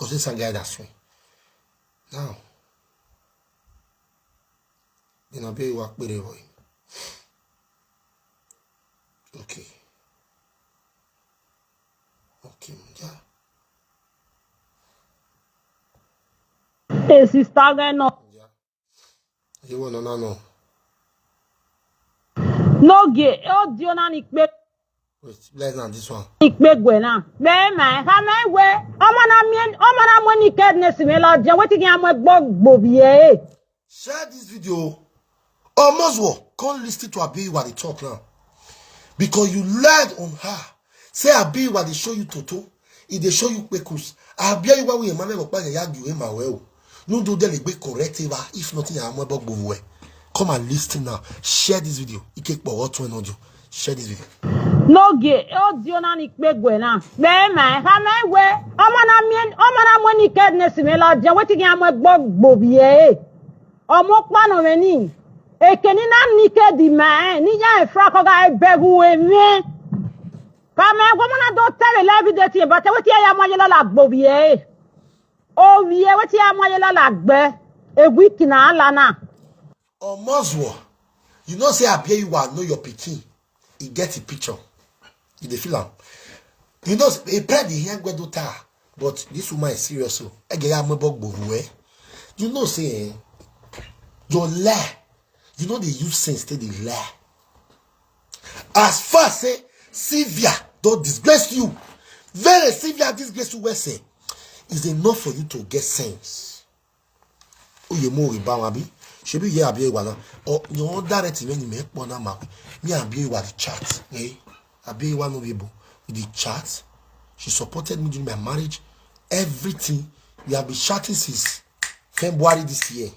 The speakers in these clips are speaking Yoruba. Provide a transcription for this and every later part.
because it's a guy that's way. Now, then I'll be work with the boy. Okay. Okay, yeah. Hey, sister, no. Yeah. You want to know? No gay. Oh, do you not expect? Wait, let's not this one. Expect when now? Be man, how many way? I'm money cadness me la. What you get my bog Share this video. Almost what? Can't listen to Abi what they talk now. Because you lied on her. Say Abi what they show you Toto. If they show you Pekus. Abi you what we man go pa ya you ma well. No do they be correct if nothing am about go. Come and listen now. Share this video. Share this video. No gay. Oh, do you not expect when now? Be man, how many way? I'm money cadness me la. What you get my bog Omo pa no meni. Ekeni na nike di man. Ni ya efra ko ga begu emi. Kama go na do tell live date but what ya mo yela la gbobie. O wie what ya mo yela la gbe. Egwi kina ala na. Almost you know say Abi you know your pikin. He get a picture. You dey feel am. You know a pride here gbedo ta. But this woman is serious so. Ege ya mo bog bovu You know say your lie. You know they use sense to the lie. As far as say Sylvia don't disgrace you. Very Sylvia disgrace you say is enough for you to get sense. Oh you more about Abi. She be here Abi wala. Or you want direct when you make one map. Me Abi wa the chat. Eh? Abi wa no able with the chat. She supported me during my marriage. Everything. We have been chatting since February this year.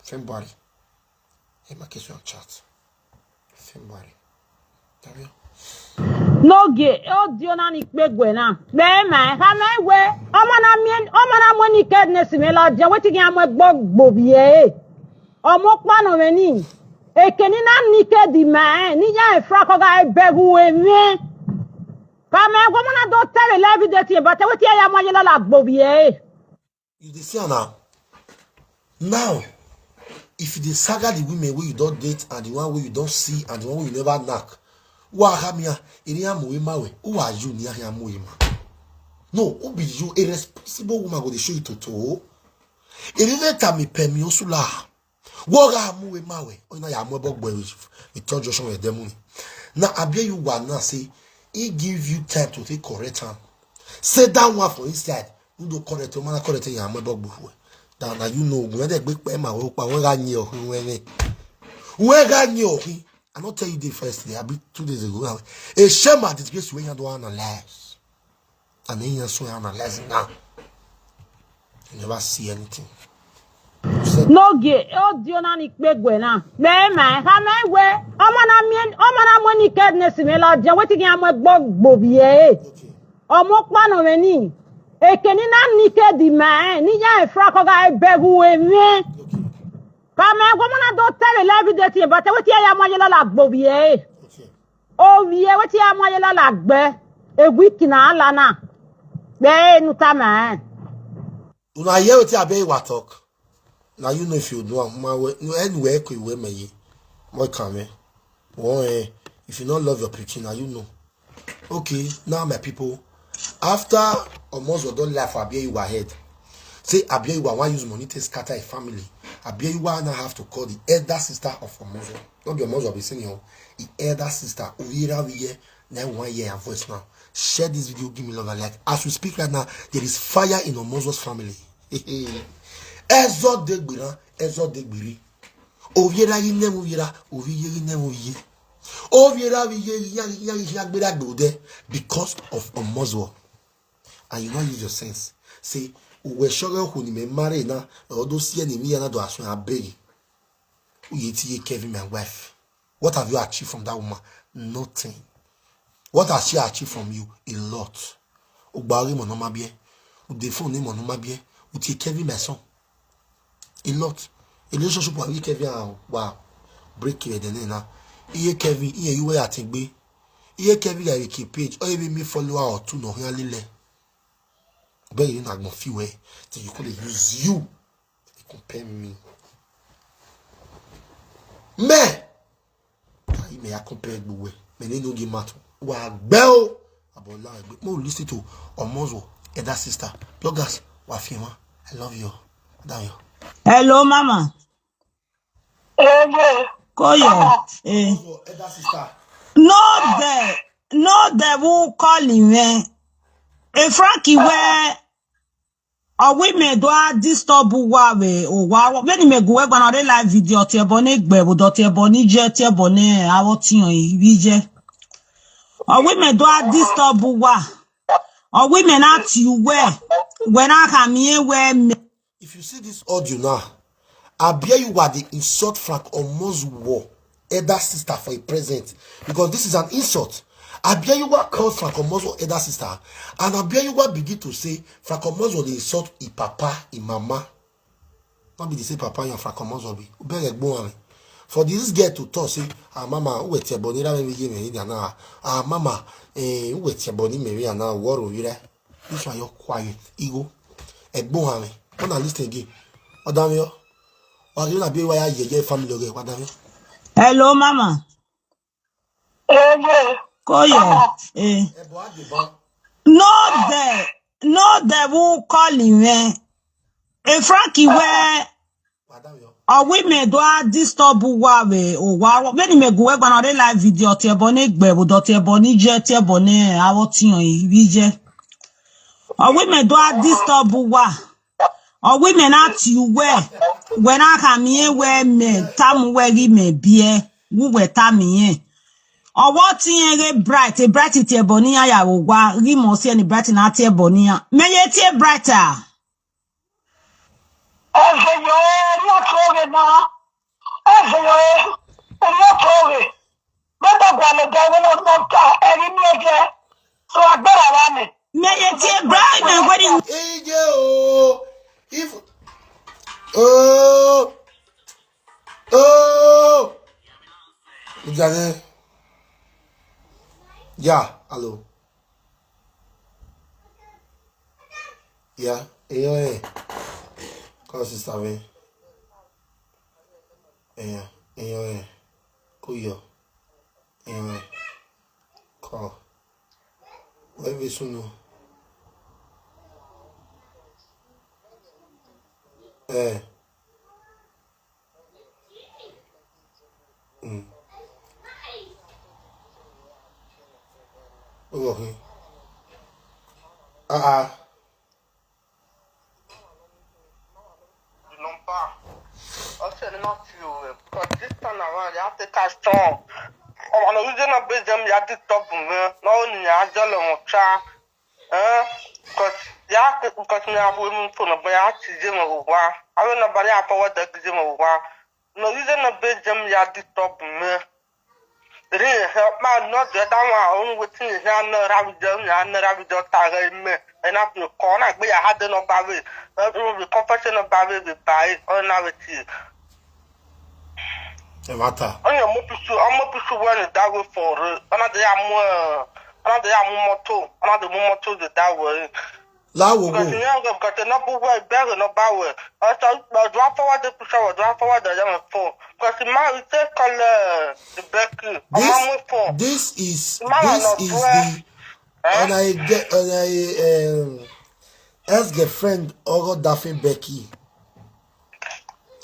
February. Hey, my case on chat. February. No gay. Oh, do you not expect when now? Be man, how many way? I'm money cadness me la. What you get my bog Omo pa no meni. Ekeni na nike di man. Ni ya efra ko ga begu emi. Kama go na do tell live date but what ya mo yela la gbobie. You see now. Now, if you saga the women where you don't date and the one where you don't see and the one where you never knock, who are you near him? No, who be you? A responsible woman go to show you to. It isn't time me pay me osula. What are mu mawe? Oh, na ya mo bog boy with told Joshua with them. Now Abi you wanna say he give you time to take correct time. Say that one for inside. You do correct, you man correct ya mo bog boy. Now you know when they big my work, when I knew when I knew I not tell you the first day, I be 2 days ago. A shame at disgrace when you don't analyze. And then you so analyze now. You never see anything. No gay. Oh, do you not expect when now? Be man, how many way? I'm money cadness me la. What you get my bog Omo pa no meni. Ekeni na nike di man. Ni ya efra ko ga begu emi. Kama go na do tell live date but what ya mo yela la gbobie. O wie what ya mo yela la gbe. Egwi kina ala na. Be nu ta man. Una hear what Abi wa talk. Now you know if you do anywhere could we me. What come if you don't love your preaching, now you know. Okay, now my people, after almost don't laugh Abi you ahead. Say Abi you want use money to scatter a family. Abi you now have to call the elder sister of Omozo. Not the Omozo be saying the elder sister Uyira we then 1 year and voice now. Share this video, give me love and like. As we speak right now, there is fire in Omozo's family. Ezo degbiri. Oviera yine movira, oviye yine moviye. Oviera yagbira gode because of Omozo. And you don't use your sense. Say, we sugar who ni me marry na, although see any me na do aso abeg. Uyeti Kevin my wife. What have you achieved from that woman? Nothing. What has she achieved from you? A lot. Ogbari mo no mabie. Udefo ni mo no mabie. Uti Kevin my son. A lot. A relationship with Kevin wow. Break it then now. Iye Kevin, iye you were at be. Iye Kevin like keep page or even me follower or two no here lile. better you not gonna feel way till you could use you. They compare me. Me. You may compare the way. Me no give matter. Wa bell about life. More listen to Omozo and that sister. Bloggers, Wafima. I love you. Down you. Hello, mama. Koyo. Omozo and that sister. No, they will call him. Frankie, where women do disturb wawe or wow. When me go when I live video, te bone gbe, do te bone je, te bone awo ti on ije. Women do disturb wa. Women at you where when I come here where me. If you see this audio now, I bear you what the insult Frank Omozo elder sister for a present, because this is an insult. I bear you what called Frank Omozo elder sister, and I bear you what begin to say Frank Omozo the insult i papa, i mama. Not be the same papa and Frank Omozo be. For this girl to talk, say, mama, who wait your body, mama, who wait your body, Mary, and now war over there. This one you're quiet, ego, a bohame. When I listen again, what damn you? Or you not be why you family again, what damn you? Hello, mama. Koyo. No, they will call him. Frankie, where women do disturb wawe or wow. When me go when I live video, te bone gbe, do te bone je, te bone awo ti on ije. Women do disturb wa. Women at you where when I come here where me tam where me be who we tam here. What thing bright te bonia ya wa rimo se ni bright na te bonia. Me ye te brighter. Yeah, hello. Yeah, hey. Call sister me. Hey. Kuyo. Hey. Call. Where we soon? Okay. Not you, because this time around you have to catch strong. I'm not using a bit them, you have to talk to me. No, you have to let because me have women phone, but I have to do my work. I don't know about what they do my work. No, using a bit them, you have to talk to me. They didn't help me, not that I'm only with things I know how we do, I know how we do target me. And after the corner, I had no barrier. The confession of barrier with by or now with you. I'm not sure when that way for another motor that way. Because you have got another way better, no power. I thought, drop forward the push over, drop forward the young phone. Because the man take color the back. This is the and I get ex-girlfriend Ogo Daffy Becky.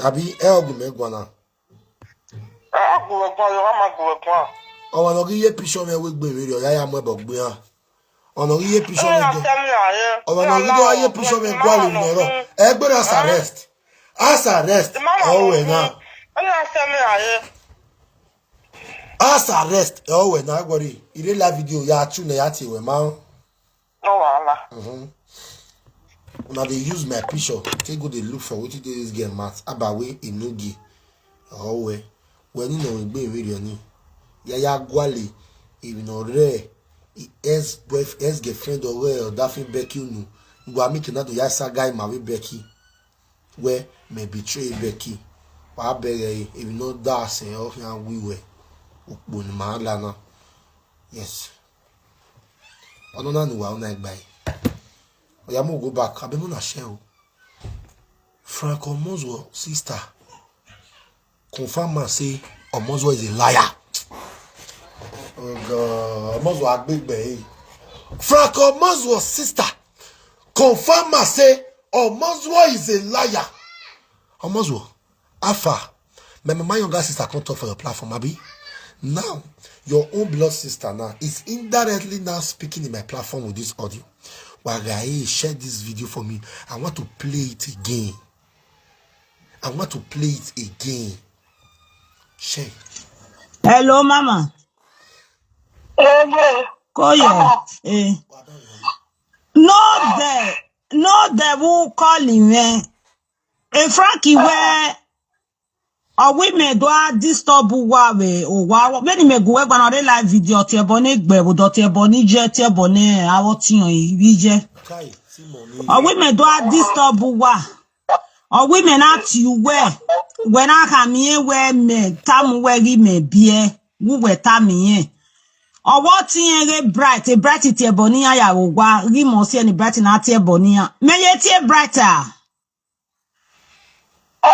Abi Elgumegwana. Oh, I don't get a picture of me with me. I am a bug. On a year picture of me. Oh, I don't get a picture of me. Everybody's arrest. As arrest. Oh, now. As arrest. Oh, now. Worry. You didn't live video. Ya tune ya ti we man. Oh, now they use my picture. Take go they look for what it is get mad. About way in Nugi. Oh, way. When you know be video ni. Ya gwali. Even rare. Ex girlfriend or Daffy Becky no. Go meet na do ya sa guy marry Becky. Where may betray Becky. Wa bere even no that say of ya we were. Okpon mahala na. Yes. Ono na no wa na gbai. Oyamu go back. Abemo na share. Frank Omozwo sister confirm and say Omozwo is a liar. Oh God, Omozwo agbegbe. Frank Omozwo sister confirm and say Omozwo is a liar. Omozwo, Alpha, my younger sister can't talk for your platform, Abi. Now, your own blood sister now is indirectly now speaking in my platform with this audio. Wagaye, share this video for me. I want to play it again. I want to play it again. Share. Hello, Mama. Koye. No devil calling me. And Frankie, where or women do I disturb wawe or wow? Many me go when I live video to your bonnet, but without your bonnet, jet your bonnet, I will see you. Or women do I disturb wa? Or women ask you where when I come here where me come where we may be who were tammy. Or what thing bright, a bright it bonia ya wa, Rimosi and bright in at your bonia. May it ye brighter. So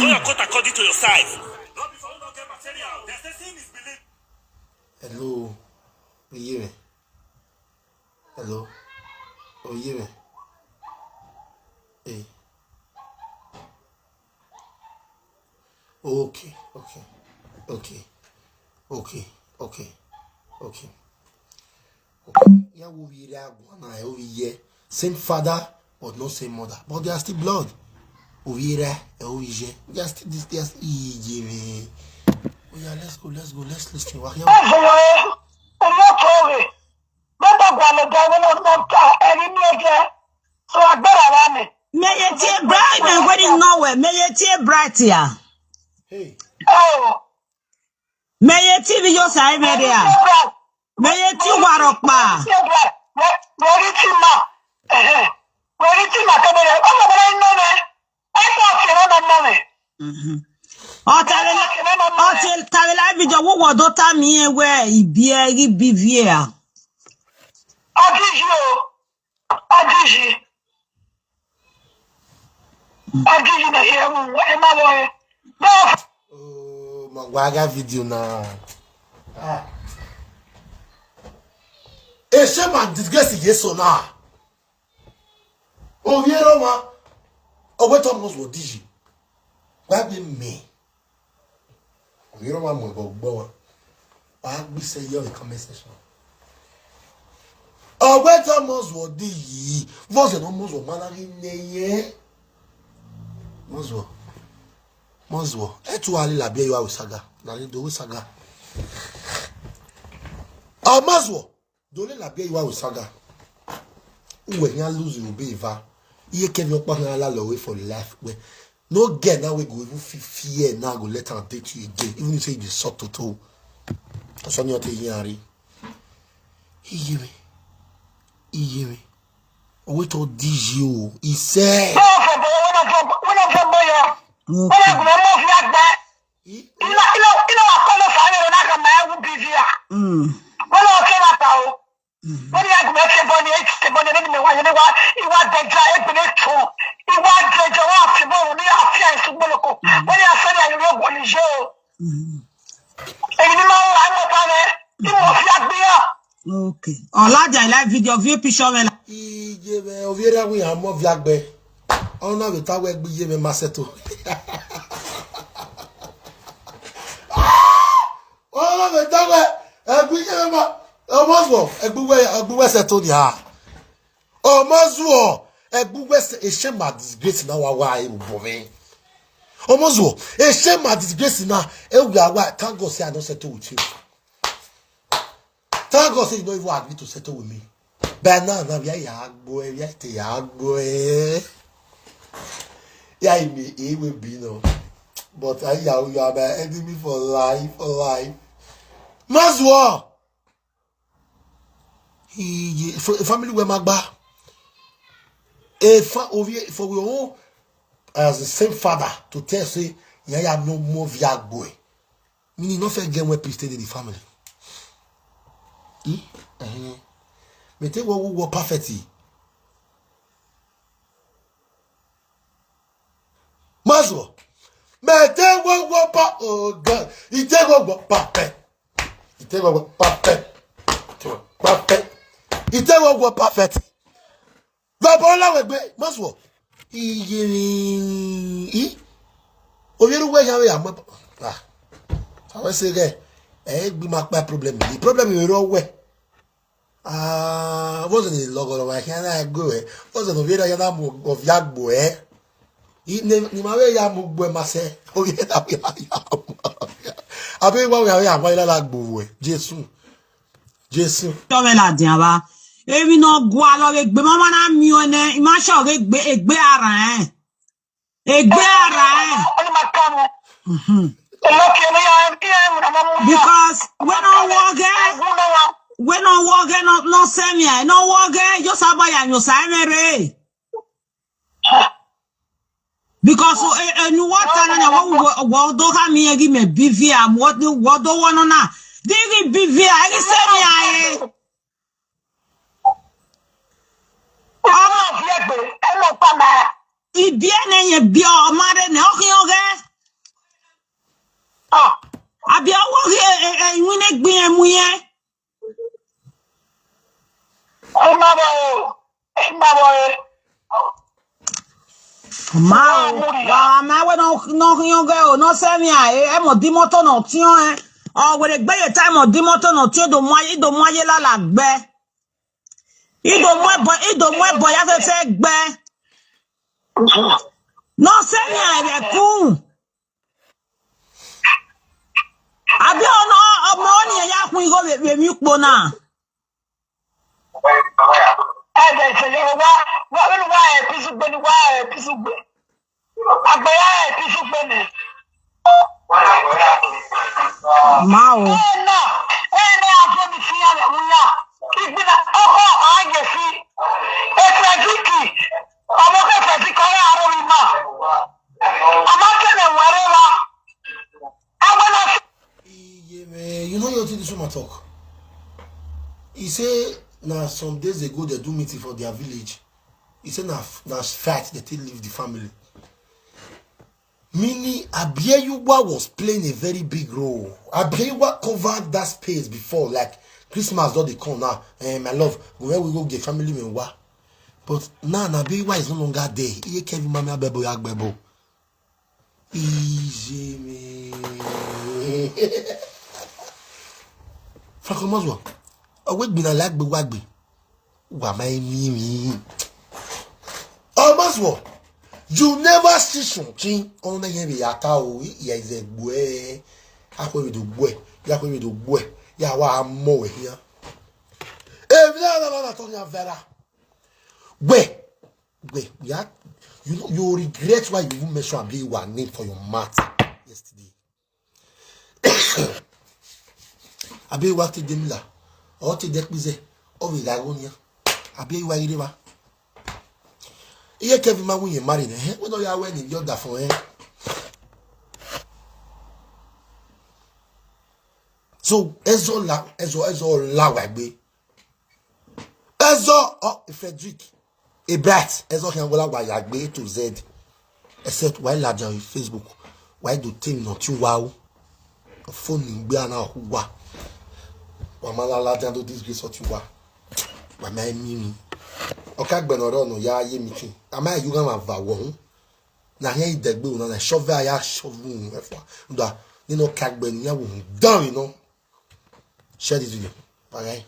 your cut according to your size. Not before you don't get material. There's the thing is belief. Hello. Oye. Hello. Oye. Hey. Okay. Yeah, we are here. Same father, but not same mother. But they are still blood. They are still this. They are still. Oh yeah, let's go. Let's listen. May it be bright and wedding nowhere. May it be bright here. Hey. May it be your side, media. May it be Warokma. Until Tavila video, what was daughter me where he be here. Oh, Magwaga video now. A shame and disgrace yes or now. Oh, you know what? Oh, what almost what did you? What be me? You know what I'm going to I be say you're the comment section. Oh, what almost what did you? Was it almost what managing? Mozwo. Etu ali la bia you saga. Na do saga. Ah Mozwo. Dole la bia you saga. Uwe nya lose you be va. Iye ken your partner la away for life. We no get now we go even fear now go let her date you again. Even if say you sort to. So you te yari. Iye me. We to digio. He said Okay. Olaja live video view picture me. Iye me oviera we am of yagbe. Ona we ta we gbe ye me maseto. Ona we ta we egbe ye me Omozwo egbe seto ni ha. Omozwo egbe e shame disgrace na wa e bove. Omozwo e shame disgrace na e we awa thank God say I don't settle with you. Thank God say you don't even agree to settle with me. But now we are going, we are yeah, it will be no. But you are my enemy for life, Mozwo. Family we magba. For we all as the same father to tell say, yeah, no more via boy. Meaning no fair game where peace stay in the family. Me take what perfectly. Maswo. Me take what oh God. He take what perfect. He take what perfect. Perfect. He take what perfect. Babola we gbe Maswo. Oyeruwe yawe am. Ah. I will say again. Be my problem. The problem is wrong way. Wasn't it logo of I can't go eh? Wasn't the video of Yagbo eh? Ni mawe ya mugwe mase. Oh yeah, I be what we are while lagbo eh. Jesus. Tọ́wẹ́ la dín àbá. Èmi náà gbọ́ àlọ́ rẹ̀ gbé mọ́mọ́ náà mi ò ní ìmáṣọ́ rẹ̀ gbé ara ẹ̀. Ègbé ara ẹ̀. Because when I walk no send me. No walk yo sabaya yo saimere. Because you what na what do ha me give me BVM what do one na. Digi BVM I send me Ibiene ye bio mare ne oke. Abi owo win egbe emu ye. Ma we no yoga no se mi e mo di moto no ti o o we gbe ye time o di moto no ti do mo aye la la gbe. Ido mo boy ya se gbe. No se mi re kun. Abi ọmọ ni ya kun igo be mi po na. Mao. You know your thing this woman talk. He say now some days ago they do meeting for their village. He say now fight they take leave the family. Meaning Abiyuwa was playing a very big role. Abiyuwa covered that space before, like Christmas don't they come now. My love, where we go get family member. But now Abiyuwa is no longer there. He can't be mama bebo yagbebo. Easy me. Franco Maswo. Awake been a like be wagby. Wamai me. Oh Maswo. You never see something on the heavy atao. Ya is a boy. Halfway with the boy. Halfway with the boy. Ya wa more here. Eh, no, talking Vera. Wait. Yeah. You know, you regret why you won't mention Abiyuwa name for your math yesterday. Abiyuwa to Demila. Or to Dekbize. Or with Lagonia. Abiyuwa Iriba. Here Kevin when you married, eh? When you are wedding, you're that for eh? So Ezo Lawagbe. Ezo Frederick. A brat. Ezo can go Lawagbe to Z. Except why larger on Facebook. Why do things not you wow? A phone in Biana who wa. Wamala larger do this grace what you wa. Wamai mimi. Okay, Benoro no ya ye meeting. Am I you gonna have na here the bill na shovel ya shovel da you know kagben ya won down you know share this video okay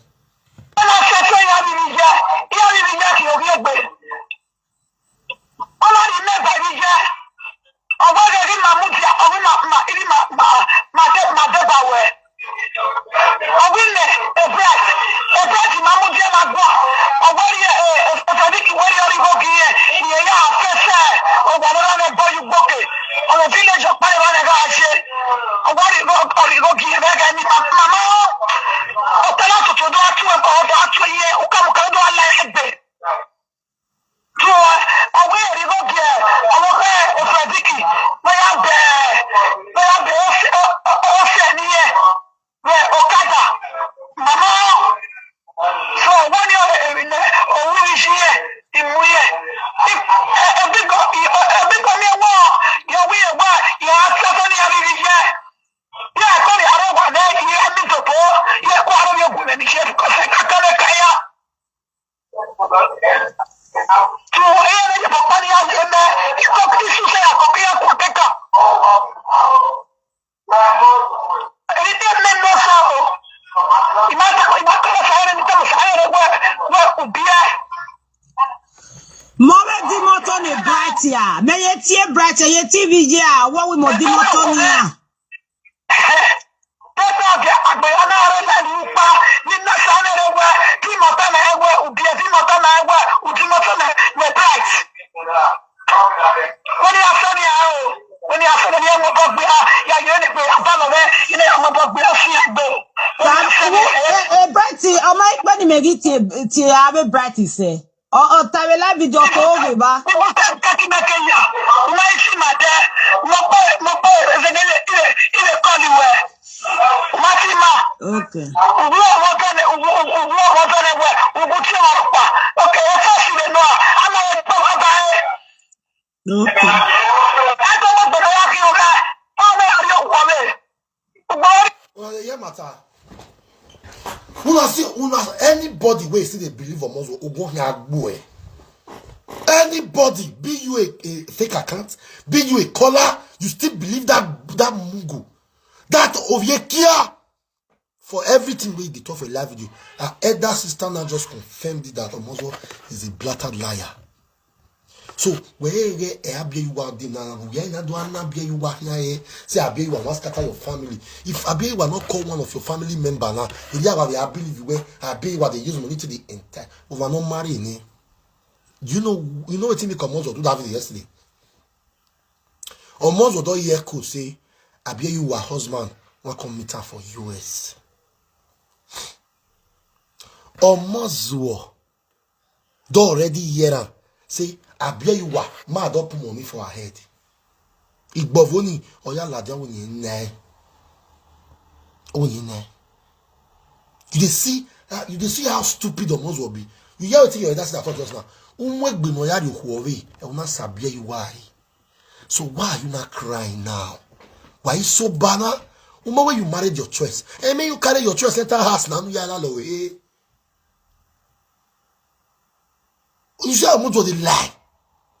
Mama di moto ne bright ya. Me ye tie bright ye TV ya. What we mo di moto ni ya. Bright, o ma ikpe ni megi tie ave bright say. O tawe la video ko we ba. Okay. Well, yeah, matter. Anybody where see they believe on Muslim, anybody, be you a fake account, be you a caller, you still believe that mungu, that ovyekia for everything we did talk for a live video. Our elder sister now just confirmed it that Omozo is a blatant liar. So where you are say Abiy you want scatter your family. If Abiy will not call one of your family member now, I believe where Abiy what they use money to the entire over not marry ni. You know what thing Omozo do that video yesterday. Omozo don't hear could say Abiy you were husband want come meet her for US. Omozo do already hear say Abiy you were mad up money for her head. Igbovoni oya ladia woni nne. Oni nne. You see how stupid Omozo will be. You hear what you that's that just now. Umwegbe no ya de huowe e una sabia you why. So why are you not crying now? Why you so banner? When you married your choice. I mean you carry your choice enter house now you are low. You say Omozo dey lie.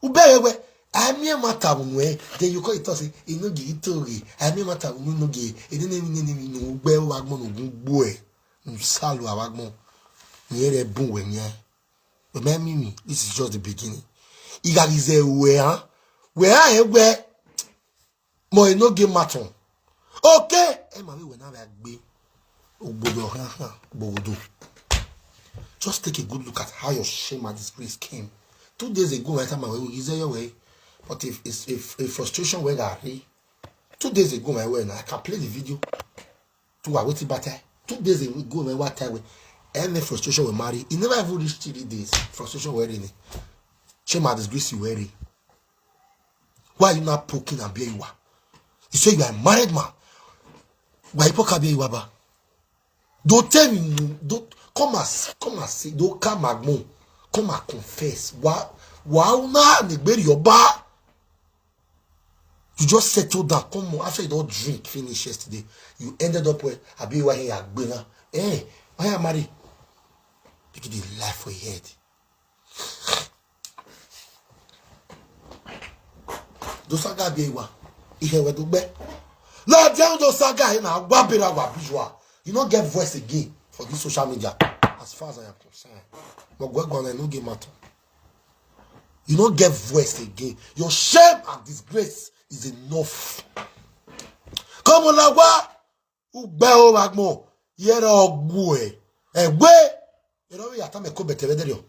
Ubewe I mean matter unwe then you call it say e no give Tori. I mean matter unu no give. E dey name no ugbe wagmo no gbo e. Nsalu awagmo. Nyere bun we nya. Remember me, this is just the beginning. Igalize where mo no game matter. Okay, e ma we na agbe ogbodo bodo. Just take a good look at how your shame and disgrace came. 2 days ago, I time we is your way. But if it's a frustration where I 2 days ago, my way I can play the video. To a waiting battle. 2 days ago, my what time any frustration we marry. It never even reached 3 days. Frustration wearing it. Shame and disgrace you wearing. Why are you not poking and being you? You say you are a married man. Why you poke and being you? Don't tell me. Don't come and say. Don't come and come and confess. Wow, na negberi your bar. You just settled down. Come on, after you don't drink, finish yesterday. You ended up with a be where you are going. Hey, why am I married? Because the life for your head. Those saga be wa. Ihe we do be. Lord, tell those saga in a wabira visual. You don't get voice again for this social media. As far as I am concerned. But I no game matter. You don't get voice again. Your shame and disgrace is enough. Come on, lawa. Ugbe o magmo. Yere ogwe. Egwe. You know we atame ko bete wederio.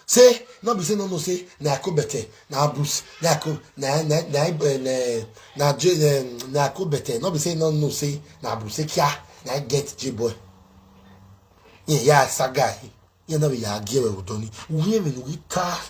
Say no be say no say na ko bete na Bruce na ko na ko bete no be say no say na Bruce kia na get J boy. Yeah, saga. You know we are give udoni. We even we ta